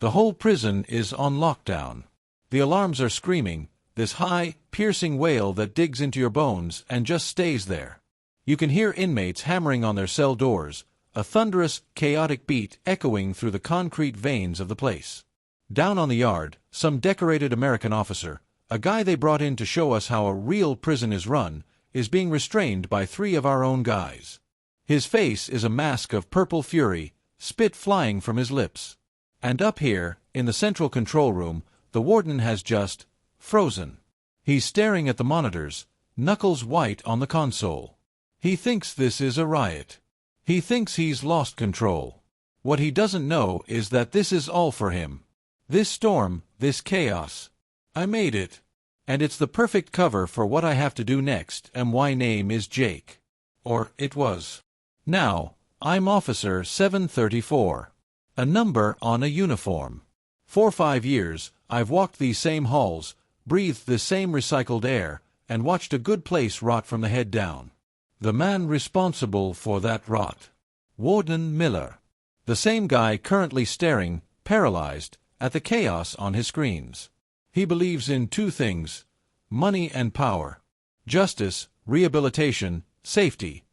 The whole prison is on lockdown. The alarms are screaming, this high, piercing wail that digs into your bones and just stays there. You can hear inmates hammering on their cell doors, a thunderous, chaotic beat echoing through the concrete veins of the place. Down on the yard, some decorated American officer, a guy they brought in to show us how a real prison is run, is being restrained by 3 of our own guys. His face is a mask of purple fury, spit flying from his lips. And up here, in the central control room, the warden has just frozen. He's staring at the monitors, knuckles white on the console. He thinks this is a riot. He thinks he's lost control. What he doesn't know is that this is all for him. This storm, this chaos. I made it. And it's the perfect cover for what I have to do next, and my name is Jake. Or it was. Now, I'm Officer 734. A number on a uniform. For 5 years, I've walked these same halls, breathed this same recycled air, and watched a good place rot from the head down. The man responsible for that rot. Warden Miller. The same guy currently staring, paralyzed, at the chaos on his screens. He believes in 2 things: money and power. Justice, rehabilitation, safety.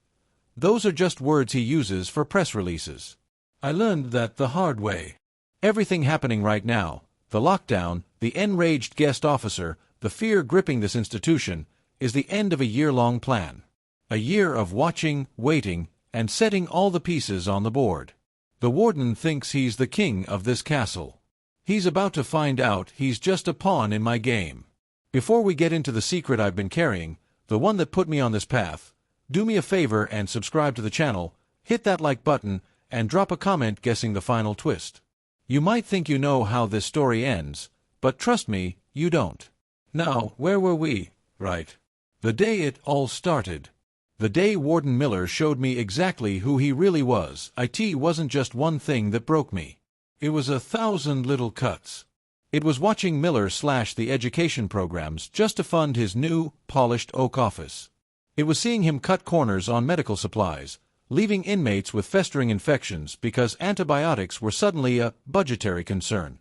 Those are just words he uses for press releases. I learned that the hard way. Everything happening right now, the lockdown, the enraged guest officer, the fear gripping this institution, is the end of a year-long plan. A year of watching, waiting, and setting all the pieces on the board. The warden thinks he's the king of this castle. He's about to find out he's just a pawn in my game. Before we get into the secret I've been carrying, the one that put me on this path, do me a favor and subscribe to the channel, hit that like button, and drop a comment guessing the final twist. You might think you know how this story ends, but trust me, you don't. Now, where were we? Right. The day it all started. The day Warden Miller showed me exactly who he really was. It wasn't just one thing that broke me. It was 1,000 little cuts. It was watching Miller slash the education programs just to fund his new, polished oak office. It was seeing him cut corners on medical supplies, leaving inmates with festering infections because antibiotics were suddenly a budgetary concern.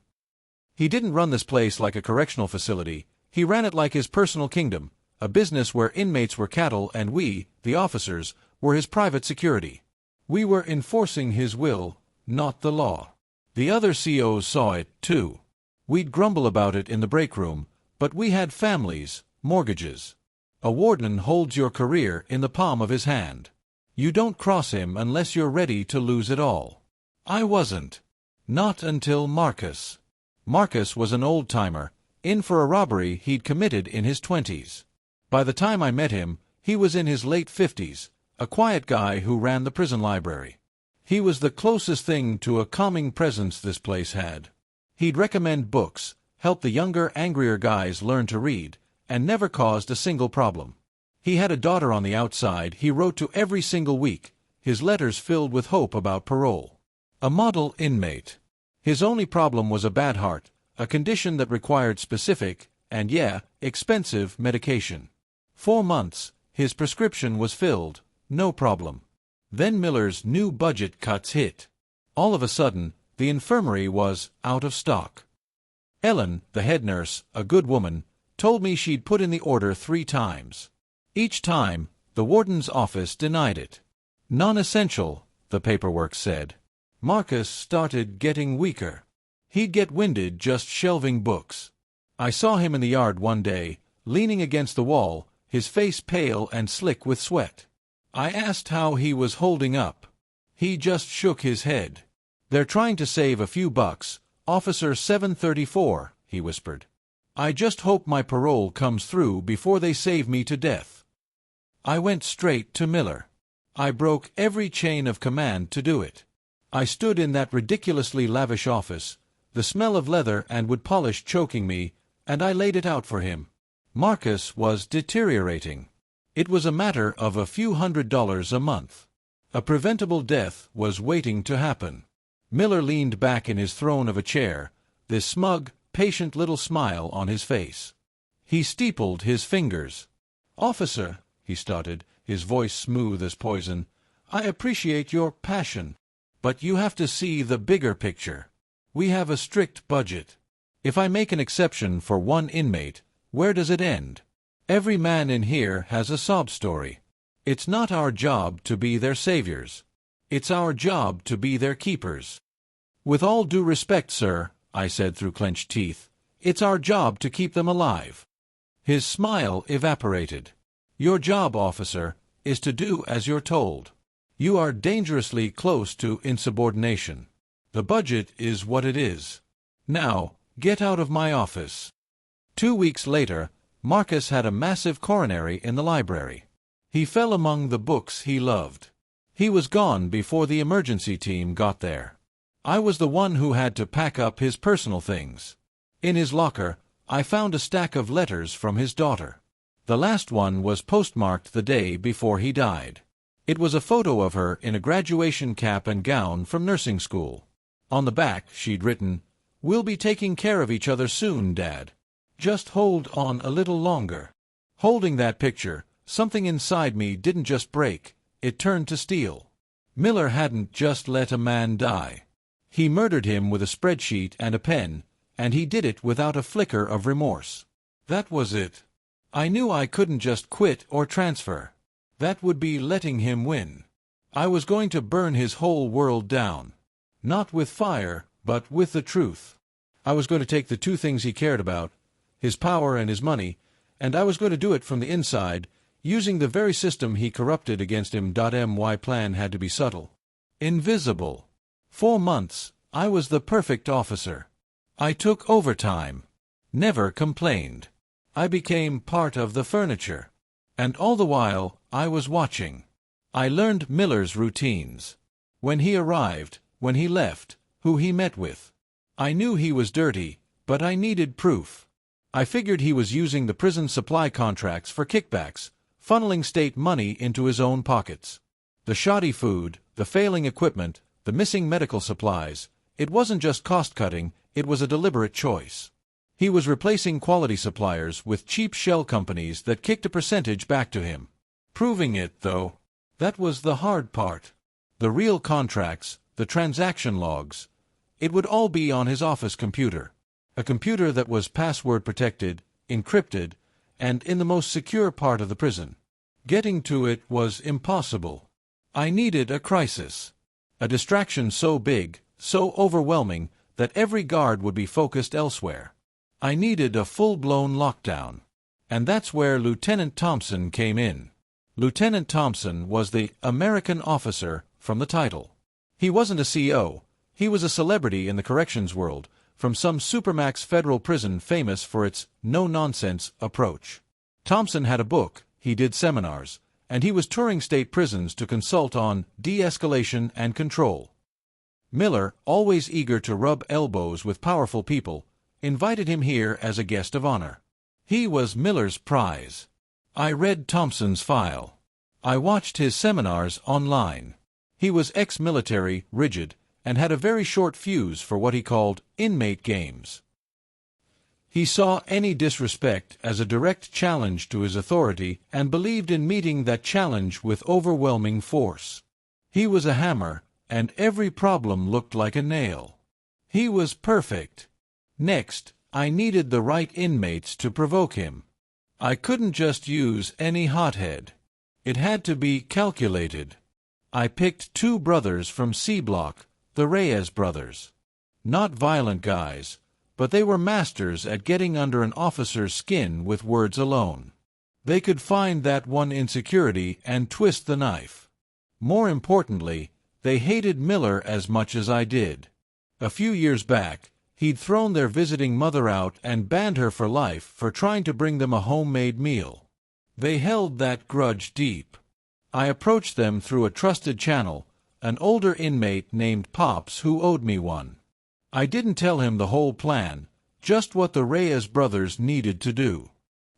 He didn't run this place like a correctional facility, he ran it like his personal kingdom, a business where inmates were cattle and we, the officers, were his private security. We were enforcing his will, not the law. The other COs saw it, too. We'd grumble about it in the break room, but we had families, mortgages. A warden holds your career in the palm of his hand. You don't cross him unless you're ready to lose it all. I wasn't. Not until Marcus. Marcus was an old-timer, in for a robbery he'd committed in his 20s. By the time I met him, he was in his late 50s, a quiet guy who ran the prison library. He was the closest thing to a calming presence this place had. He'd recommend books, help the younger, angrier guys learn to read, and never caused a single problem. He had a daughter on the outside he wrote to every single week, his letters filled with hope about parole. A model inmate. His only problem was a bad heart, a condition that required specific, and expensive medication. 4 months, his prescription was filled, no problem. Then Miller's new budget cuts hit. All of a sudden, the infirmary was out of stock. Ellen, the head nurse, a good woman, told me she'd put in the order 3 times. Each time, the warden's office denied it. Non-essential, the paperwork said. Marcus started getting weaker. He'd get winded just shelving books. I saw him in the yard one day, leaning against the wall, his face pale and slick with sweat. I asked how he was holding up. He just shook his head. They're trying to save a few bucks, Officer 734, he whispered. I just hope my parole comes through before they save me to death. I went straight to Miller. I broke every chain of command to do it. I stood in that ridiculously lavish office, the smell of leather and wood polish choking me, and I laid it out for him. Marcus was deteriorating. It was a matter of a few $100s a month. A preventable death was waiting to happen. Miller leaned back in his throne of a chair, this smug, patient little smile on his face. He steepled his fingers. "Officer," he stuttered, his voice smooth as poison, "I appreciate your passion. But you have to see the bigger picture. We have a strict budget. If I make an exception for one inmate, where does it end? Every man in here has a sob story. It's not our job to be their saviors. It's our job to be their keepers. With all due respect, sir, I said through clenched teeth, it's our job to keep them alive. His smile evaporated. Your job, officer, is to do as you're told. You are dangerously close to insubordination. The budget is what it is. Now, get out of my office. 2 weeks later, Marcus had a massive coronary in the library. He fell among the books he loved. He was gone before the emergency team got there. I was the one who had to pack up his personal things. In his locker, I found a stack of letters from his daughter. The last one was postmarked the day before he died. It was a photo of her in a graduation cap and gown from nursing school. On the back, she'd written, "We'll be taking care of each other soon, Dad. Just hold on a little longer." Holding that picture, something inside me didn't just break, it turned to steel. Miller hadn't just let a man die. He murdered him with a spreadsheet and a pen, and he did it without a flicker of remorse. That was it. I knew I couldn't just quit or transfer. That would be letting him win. I was going to burn his whole world down. Not with fire, but with the truth. I was going to take the two things he cared about, his power and his money, and I was going to do it from the inside, using the very system he corrupted against him. My plan had to be subtle. Invisible. 4 months, I was the perfect officer. I took overtime. Never complained. I became part of the furniture. And all the while, I was watching. I learned Miller's routines. When he arrived, when he left, who he met with. I knew he was dirty, but I needed proof. I figured he was using the prison supply contracts for kickbacks, funneling state money into his own pockets. The shoddy food, the failing equipment, the missing medical supplies, it wasn't just cost-cutting, it was a deliberate choice. He was replacing quality suppliers with cheap shell companies that kicked a percentage back to him. Proving it, though, that was the hard part. The real contracts, the transaction logs, it would all be on his office computer. A computer that was password-protected, encrypted, and in the most secure part of the prison. Getting to it was impossible. I needed a crisis. A distraction so big, so overwhelming, that every guard would be focused elsewhere. I needed a full-blown lockdown. And that's where Lieutenant Thompson came in. Lieutenant Thompson was the American officer from the title. He wasn't a CO. He was a celebrity in the corrections world, from some supermax federal prison famous for its no-nonsense approach. Thompson had a book, he did seminars, and he was touring state prisons to consult on de-escalation and control. Miller, always eager to rub elbows with powerful people, invited him here as a guest of honor. He was Miller's prize. I read Thompson's file. I watched his seminars online. He was ex-military, rigid, and had a very short fuse for what he called inmate games. He saw any disrespect as a direct challenge to his authority and believed in meeting that challenge with overwhelming force. He was a hammer, and every problem looked like a nail. He was perfect. Next, I needed the right inmates to provoke him. I couldn't just use any hothead. It had to be calculated. I picked 2 brothers from C Block, the Reyes brothers. Not violent guys, but they were masters at getting under an officer's skin with words alone. They could find that one insecurity and twist the knife. More importantly, they hated Miller as much as I did. A few years back, he'd thrown their visiting mother out and banned her for life for trying to bring them a homemade meal. They held that grudge deep. I approached them through a trusted channel, an older inmate named Pops who owed me one. I didn't tell him the whole plan, just what the Reyes brothers needed to do.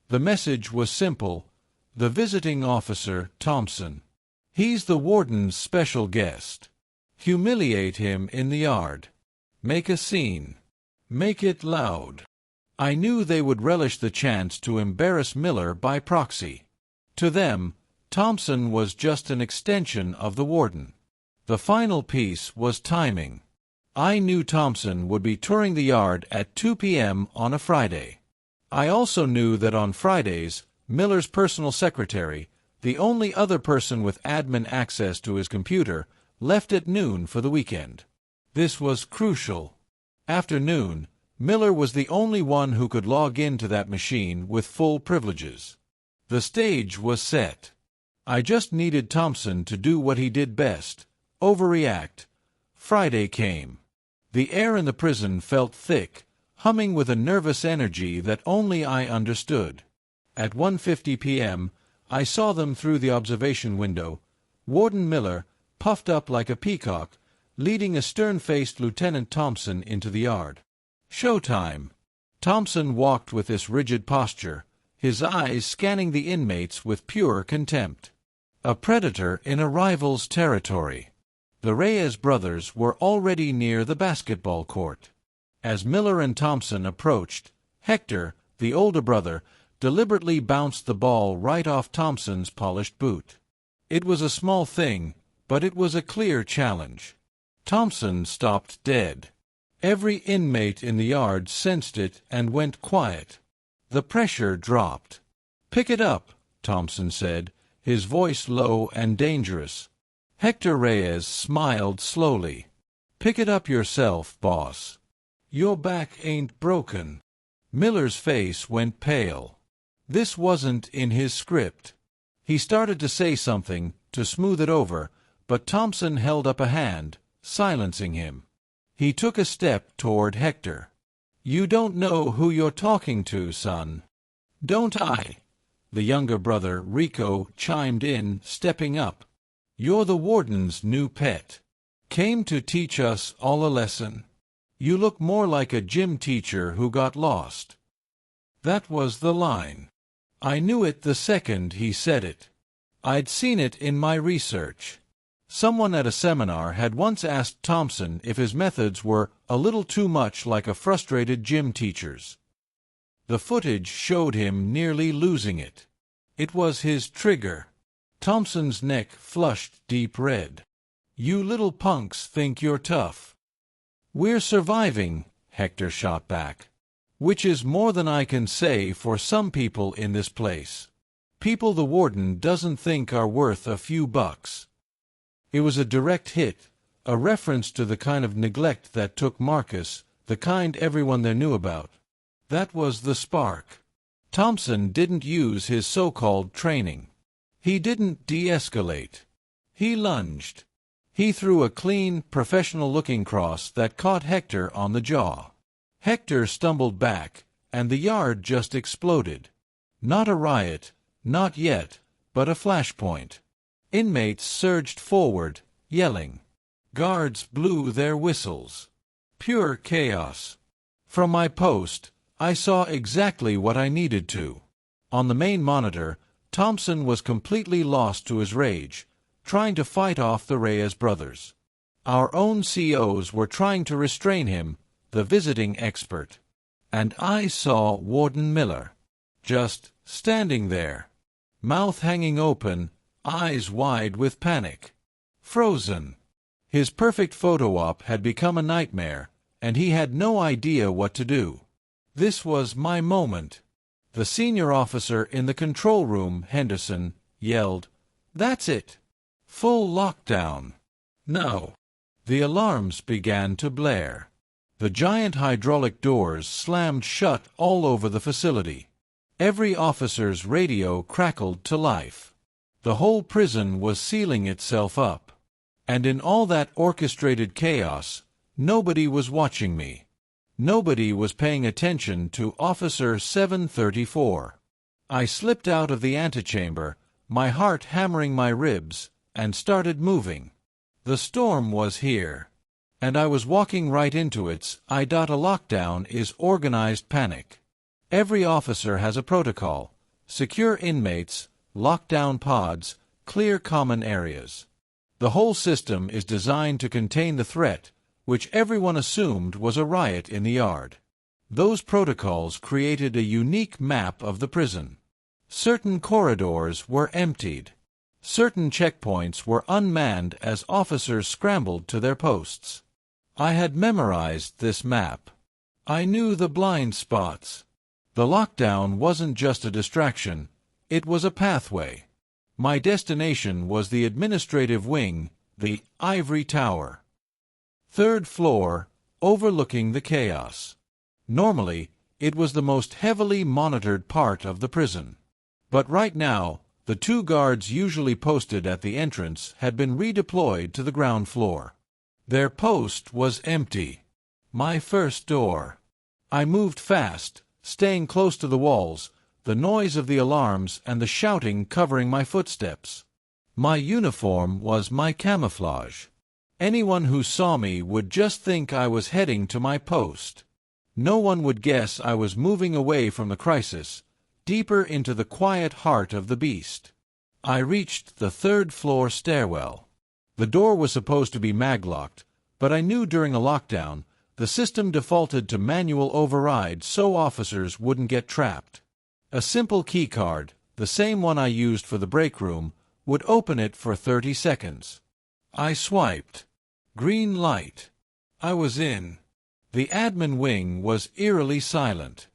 The message was simple: the visiting officer, Thompson. He's the warden's special guest. Humiliate him in the yard. Make a scene. Make it loud. I knew they would relish the chance to embarrass Miller by proxy. To them, Thompson was just an extension of the warden. The final piece was timing. I knew Thompson would be touring the yard at 2 p.m. on a Friday. I also knew that on Fridays, Miller's personal secretary, the only other person with admin access to his computer, left at noon for the weekend. This was crucial. After noon, Miller was the only one who could log into that machine with full privileges. The stage was set. I just needed Thompson to do what he did best, overreact. Friday came. The air in the prison felt thick, humming with a nervous energy that only I understood. At 1:50 p.m., I saw them through the observation window, Warden Miller, puffed up like a peacock, leading a stern-faced Lieutenant Thompson into the yard. Showtime! Thompson walked with this rigid posture, his eyes scanning the inmates with pure contempt. A predator in a rival's territory. The Reyes brothers were already near the basketball court. As Miller and Thompson approached, Hector, the older brother, deliberately bounced the ball right off Thompson's polished boot. It was a small thing, but it was a clear challenge. Thompson stopped dead. Every inmate in the yard sensed it and went quiet. The pressure dropped. "Pick it up," Thompson said, his voice low and dangerous. Hector Reyes smiled slowly. "Pick it up yourself, boss. Your back ain't broken." Miller's face went pale. This wasn't in his script. He started to say something, to smooth it over, but Thompson held up a hand, silencing him. He took a step toward Hector. "You don't know who you're talking to, son." "Don't I?" The younger brother, Rico, chimed in, stepping up. "You're the warden's new pet. Came to teach us all a lesson. You look more like a gym teacher who got lost." That was the line. I knew it the second he said it. I'd seen it in my research. Someone at a seminar had once asked Thompson if his methods were a little too much like a frustrated gym teacher's. The footage showed him nearly losing it. It was his trigger. Thompson's neck flushed deep red. "You little punks think you're tough." "We're surviving," Hector shot back. "Which is more than I can say for some people in this place. People the warden doesn't think are worth a few bucks." It was a direct hit, a reference to the kind of neglect that took Marcus, the kind everyone there knew about. That was the spark. Thompson didn't use his so-called training. He didn't de-escalate. He lunged. He threw a clean, professional-looking cross that caught Hector on the jaw. Hector stumbled back, and the yard just exploded. Not a riot, not yet, but a flashpoint. Inmates surged forward, yelling. Guards blew their whistles. Pure chaos. From my post, I saw exactly what I needed to. On the main monitor, Thompson was completely lost to his rage, trying to fight off the Reyes brothers. Our own COs were trying to restrain him, the visiting expert. And I saw Warden Miller, just standing there, mouth hanging open, eyes wide with panic. Frozen. His perfect photo op had become a nightmare, and he had no idea what to do. This was my moment. The senior officer in the control room, Henderson, yelled, "That's it! Full lockdown!" No. The alarms began to blare. The giant hydraulic doors slammed shut all over the facility. Every officer's radio crackled to life. The whole prison was sealing itself up. And in all that orchestrated chaos, nobody was watching me. Nobody was paying attention to Officer 734. I slipped out of the antechamber, my heart hammering my ribs, and started moving. The storm was here, and I was walking right into it. A lockdown is organized panic. Every officer has a protocol: secure inmates, lockdown pods, clear common areas. The whole system is designed to contain the threat, which everyone assumed was a riot in the yard. Those protocols created a unique map of the prison. Certain corridors were emptied. Certain checkpoints were unmanned as officers scrambled to their posts. I had memorized this map. I knew the blind spots. The lockdown wasn't just a distraction, it was a pathway. My destination was the administrative wing, the Ivory Tower. 3rd floor, overlooking the chaos. Normally, it was the most heavily monitored part of the prison. But right now, the 2 guards usually posted at the entrance had been redeployed to the ground floor. Their post was empty. My first door. I moved fast, staying close to the walls, the noise of the alarms and the shouting covering my footsteps. My uniform was my camouflage. Anyone who saw me would just think I was heading to my post. No one would guess I was moving away from the crisis, deeper into the quiet heart of the beast. I reached the 3rd floor stairwell. The door was supposed to be maglocked, but I knew during a lockdown, the system defaulted to manual override so officers wouldn't get trapped. A simple keycard, the same one I used for the break room, would open it for 30 seconds. I swiped. Green light. I was in. The admin wing was eerily silent.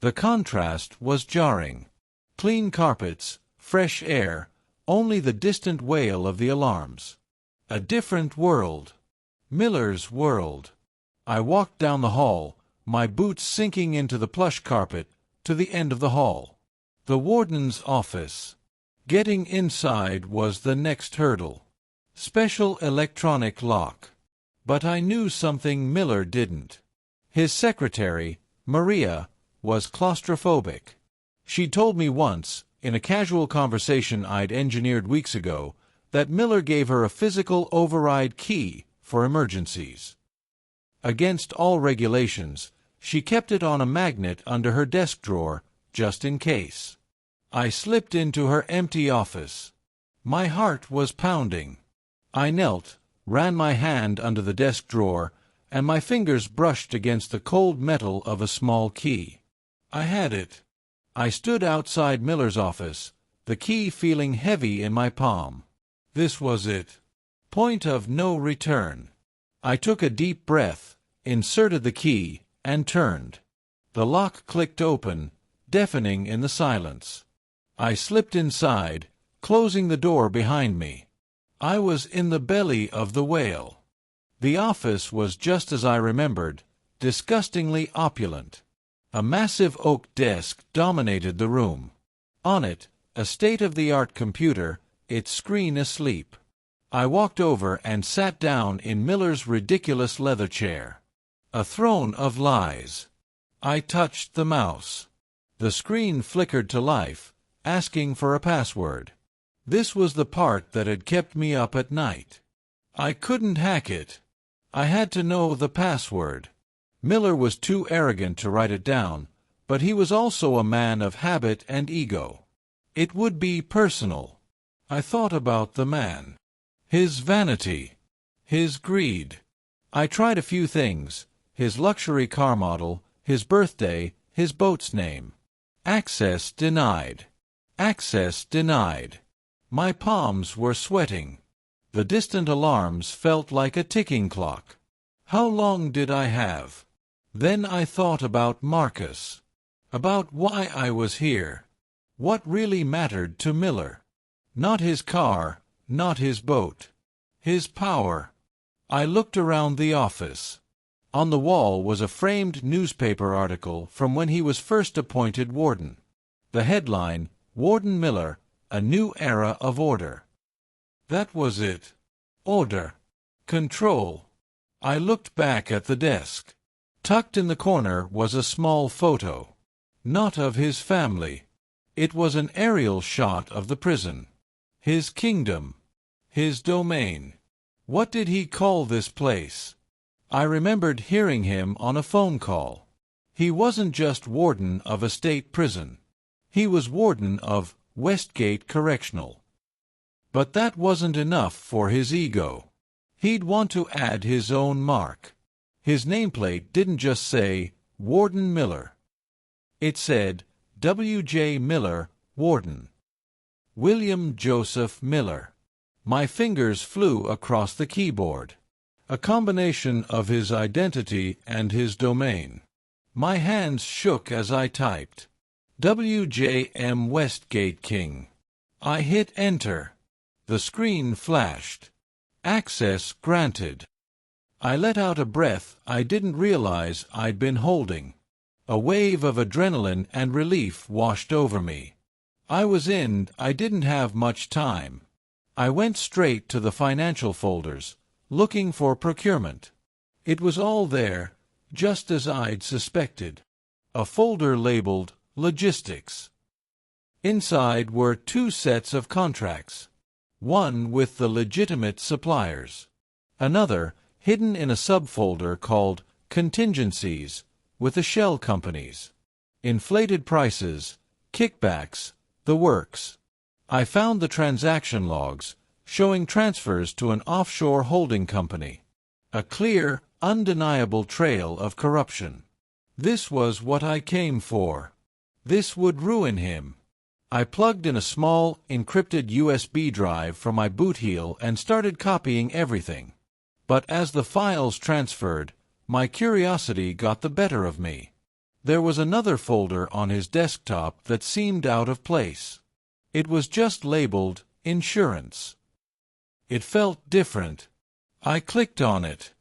The contrast was jarring. Clean carpets, fresh air, only the distant wail of the alarms. A different world. Miller's world. I walked down the hall, my boots sinking into the plush carpet, to the end of the hall. The warden's office. Getting inside was the next hurdle. Special electronic lock. But I knew something Miller didn't. His secretary, Maria, was claustrophobic. She told me once, in a casual conversation I'd engineered weeks ago, that Miller gave her a physical override key for emergencies. Against all regulations, she kept it on a magnet under her desk drawer, just in case. I slipped into her empty office. My heart was pounding. I knelt, ran my hand under the desk drawer, and my fingers brushed against the cold metal of a small key. I had it. I stood outside Miller's office, the key feeling heavy in my palm. This was it. Point of no return. I took a deep breath, inserted the key, and turned. The lock clicked open, deafening in the silence. I slipped inside, closing the door behind me. I was in the belly of the whale. The office was just as I remembered, disgustingly opulent. A massive oak desk dominated the room. On it, a state-of-the-art computer, its screen asleep. I walked over and sat down in Miller's ridiculous leather chair. A throne of lies. I touched the mouse. The screen flickered to life, asking for a password. This was the part that had kept me up at night. I couldn't hack it. I had to know the password. Miller was too arrogant to write it down, but he was also a man of habit and ego. It would be personal. I thought about the man. His vanity. His greed. I tried a few things. His luxury car model, his birthday, his boat's name. Access denied. Access denied. My palms were sweating. The distant alarms felt like a ticking clock. How long did I have? Then I thought about Marcus. About why I was here. What really mattered to Miller. Not his car, not his boat. His power. I looked around the office. On the wall was a framed newspaper article from when he was first appointed warden. The headline, Warden Miller, A New Era of Order. That was it. Order. Control. I looked back at the desk. Tucked in the corner was a small photo. Not of his family. It was an aerial shot of the prison. His kingdom. His domain. What did he call this place? I remembered hearing him on a phone call. He wasn't just warden of a state prison. He was warden of Westgate Correctional. But that wasn't enough for his ego. He'd want to add his own mark. His nameplate didn't just say, Warden Miller. It said, W.J. Miller, Warden. William Joseph Miller. My fingers flew across the keyboard. a combination of his identity and his domain. My hands shook as I typed. WJM Westgate King. I hit enter. The screen flashed. Access granted. I let out a breath I didn't realize I'd been holding. A wave of adrenaline and relief washed over me. I was in. I didn't have much time. I went straight to the financial folders, looking for procurement. It was all there, just as I'd suspected. A folder labeled Logistics. Inside were 2 sets of contracts. One with the legitimate suppliers. Another, hidden in a subfolder called Contingencies, with the shell companies. Inflated prices, kickbacks, the works. I found the transaction logs, showing transfers to an offshore holding company. A clear, undeniable trail of corruption. This was what I came for. This would ruin him. I plugged in a small, encrypted USB drive from my boot heel and started copying everything. But as the files transferred, my curiosity got the better of me. There was another folder on his desktop that seemed out of place. It was just labeled Insurance. It felt different. I clicked on it.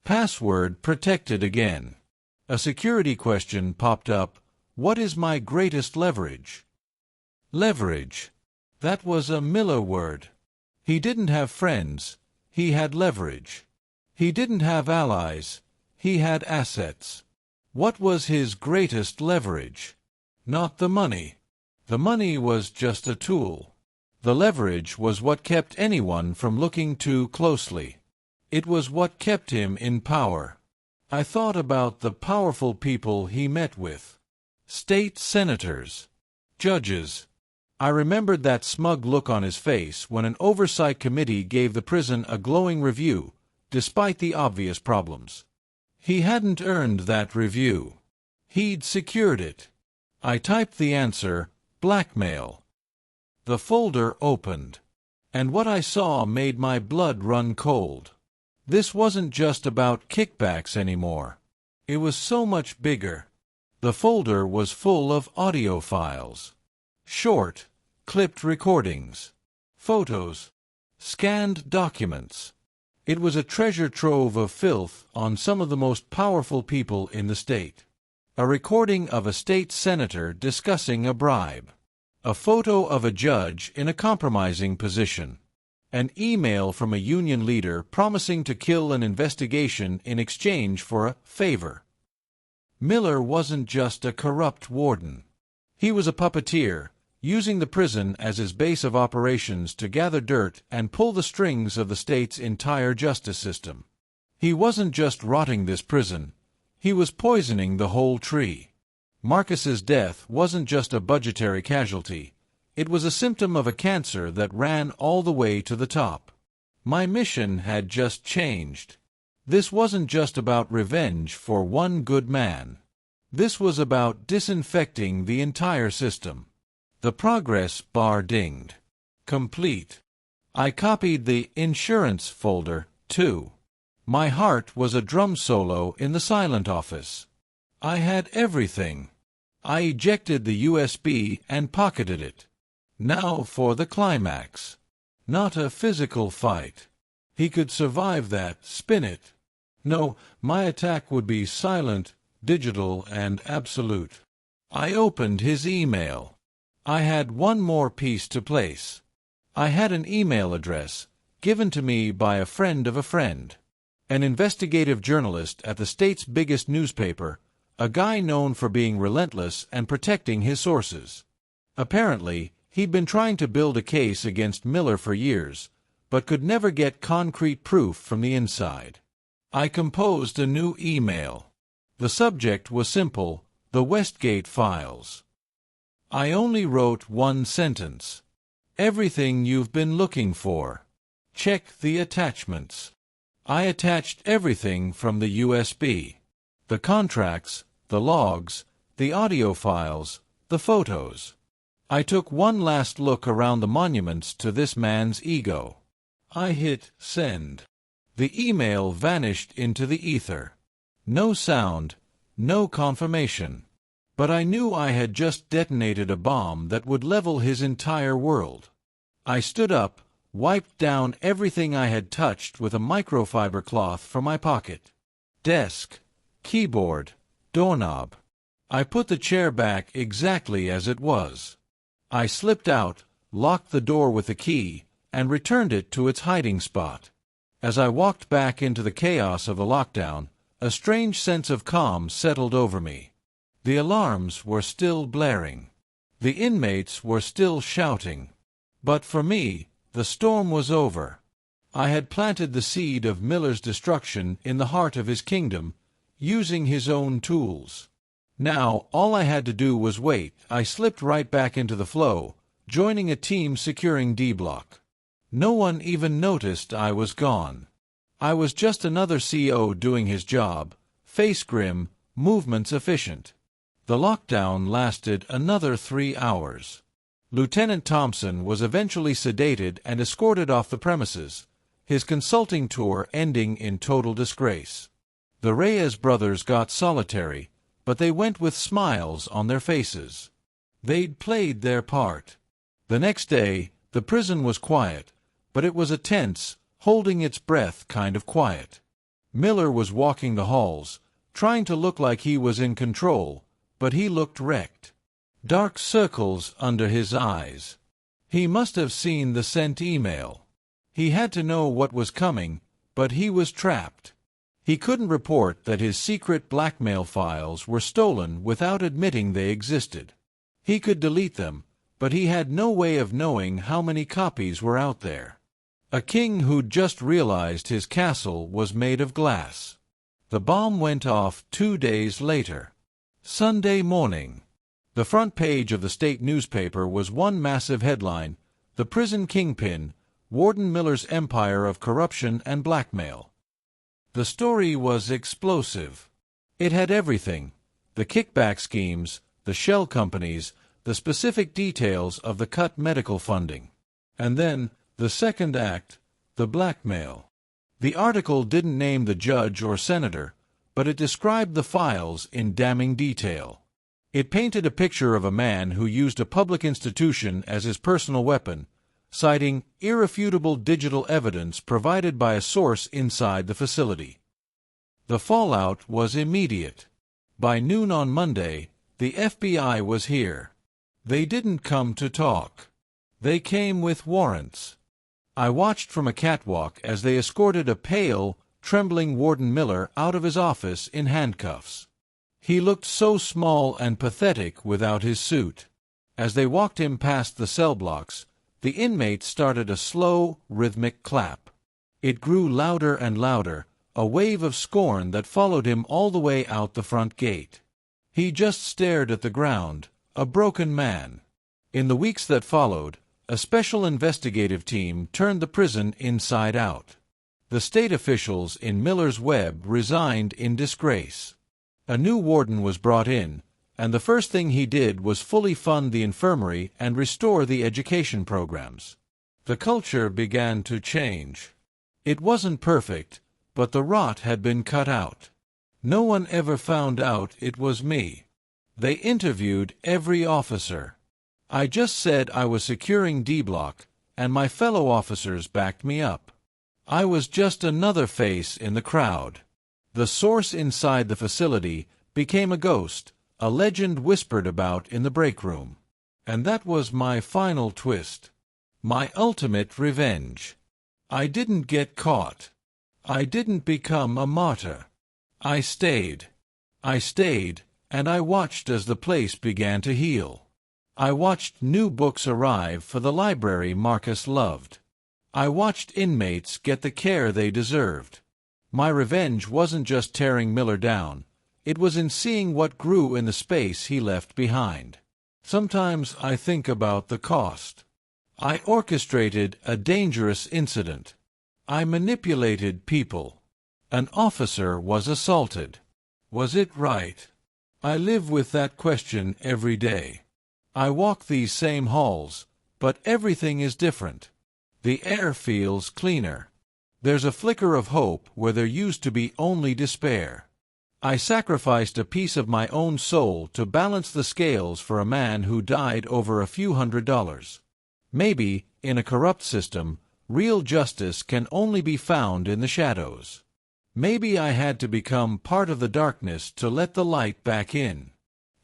Password protected again. A security question popped up. What is my greatest leverage? Leverage. That was a Miller word. He didn't have friends. He had leverage. He didn't have allies. He had assets. What was his greatest leverage? Not the money. The money was just a tool. The leverage was what kept anyone from looking too closely. It was what kept him in power. I thought about the powerful people he met with. State senators. Judges. I remembered that smug look on his face when an oversight committee gave the prison a glowing review, despite the obvious problems. He hadn't earned that review. He'd secured it. I typed the answer, blackmail. The folder opened. And what I saw made my blood run cold. This wasn't just about kickbacks anymore. It was so much bigger. The folder was full of audio files. Short, clipped recordings. Photos. Scanned documents. It was a treasure trove of filth on some of the most powerful people in the state. A recording of a state senator discussing a bribe. A photo of a judge in a compromising position. An email from a union leader promising to kill an investigation in exchange for a favor. Miller wasn't just a corrupt warden. He was a puppeteer, using the prison as his base of operations to gather dirt and pull the strings of the state's entire justice system. He wasn't just rotting this prison. He was poisoning the whole tree. Marcus's death wasn't just a budgetary casualty. It was a symptom of a cancer that ran all the way to the top. My mission had just changed. This wasn't just about revenge for one good man. This was about disinfecting the entire system. The progress bar dinged. Complete. I copied the insurance folder, too. My heart was a drum solo in the silent office. I had everything. I ejected the USB and pocketed it. Now for the climax. Not a physical fight. He could survive that, spin it. No, my attack would be silent, digital, and absolute. I opened his email. I had one more piece to place. I had an email address, given to me by a friend of a friend. An investigative journalist at the state's biggest newspaper, a guy known for being relentless and protecting his sources. Apparently, he'd been trying to build a case against Miller for years, but could never get concrete proof from the inside. I composed a new email. The subject was simple, the Westgate Files. I only wrote one sentence. Everything you've been looking for. Check the attachments. I attached everything from the USB. The contracts, the logs, the audio files, the photos. I took one last look around the monuments to this man's ego. I hit send. The email vanished into the ether. No sound, no confirmation. But I knew I had just detonated a bomb that would level his entire world. I stood up, wiped down everything I had touched with a microfiber cloth from my pocket. Desk, keyboard, doorknob. I put the chair back exactly as it was. I slipped out, locked the door with the key, and returned it to its hiding spot. As I walked back into the chaos of the lockdown, a strange sense of calm settled over me. The alarms were still blaring. The inmates were still shouting. But for me, the storm was over. I had planted the seed of Miller's destruction in the heart of his kingdom, using his own tools. Now, all I had to do was wait. I slipped right back into the flow, joining a team securing D-Block. No one even noticed I was gone. I was just another CO doing his job, face grim, movements efficient. The lockdown lasted another 3 hours. Lieutenant Thompson was eventually sedated and escorted off the premises, his consulting tour ending in total disgrace. The Reyes brothers got solitary, but they went with smiles on their faces. They'd played their part. The next day, the prison was quiet, but it was a tense, holding its breath kind of quiet. Miller was walking the halls, trying to look like he was in control, but he looked wrecked. Dark circles under his eyes. He must have seen the sent email. He had to know what was coming, but he was trapped. He couldn't report that his secret blackmail files were stolen without admitting they existed. He could delete them, but he had no way of knowing how many copies were out there. A king who'd just realized his castle was made of glass. The bomb went off 2 days later. Sunday morning. The front page of the state newspaper was one massive headline: "The Prison Kingpin, Warden Miller's Empire of Corruption and Blackmail." The story was explosive. It had everything: the kickback schemes, the shell companies, the specific details of the cut medical funding. And then, the second act, the blackmail. The article didn't name the judge or senator, but it described the files in damning detail. It painted a picture of a man who used a public institution as his personal weapon, citing irrefutable digital evidence provided by a source inside the facility. The fallout was immediate. By noon on Monday, the FBI was here. They didn't come to talk. They came with warrants. I watched from a catwalk as they escorted a pale, trembling Warden Miller out of his office in handcuffs. He looked so small and pathetic without his suit. As they walked him past the cell blocks, the inmates started a slow, rhythmic clap. It grew louder and louder, a wave of scorn that followed him all the way out the front gate. He just stared at the ground, a broken man. In the weeks that followed, a special investigative team turned the prison inside out. The state officials in Miller's Web resigned in disgrace. A new warden was brought in, and the first thing he did was fully fund the infirmary and restore the education programs. The culture began to change. It wasn't perfect, but the rot had been cut out. No one ever found out it was me. They interviewed every officer. I just said I was securing D-Block, and my fellow officers backed me up. I was just another face in the crowd. The source inside the facility became a ghost, a legend whispered about in the break room. And that was my final twist. My ultimate revenge. I didn't get caught. I didn't become a martyr. I stayed. I stayed, and I watched as the place began to heal. I watched new books arrive for the library Marcus loved. I watched inmates get the care they deserved. My revenge wasn't just tearing Miller down. It was in seeing what grew in the space he left behind. Sometimes I think about the cost. I orchestrated a dangerous incident. I manipulated people. An officer was assaulted. Was it right? I live with that question every day. I walk these same halls, but everything is different. The air feels cleaner. There's a flicker of hope where there used to be only despair. I sacrificed a piece of my own soul to balance the scales for a man who died over a few $100s. Maybe, in a corrupt system, real justice can only be found in the shadows. Maybe I had to become part of the darkness to let the light back in.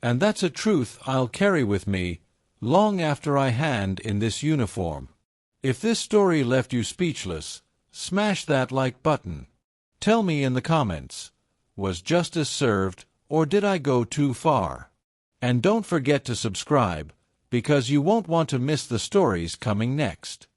And that's a truth I'll carry with me long after I hand in this uniform. If this story left you speechless, smash that like button. Tell me in the comments, was justice served, or did I go too far? And don't forget to subscribe, because you won't want to miss the stories coming next.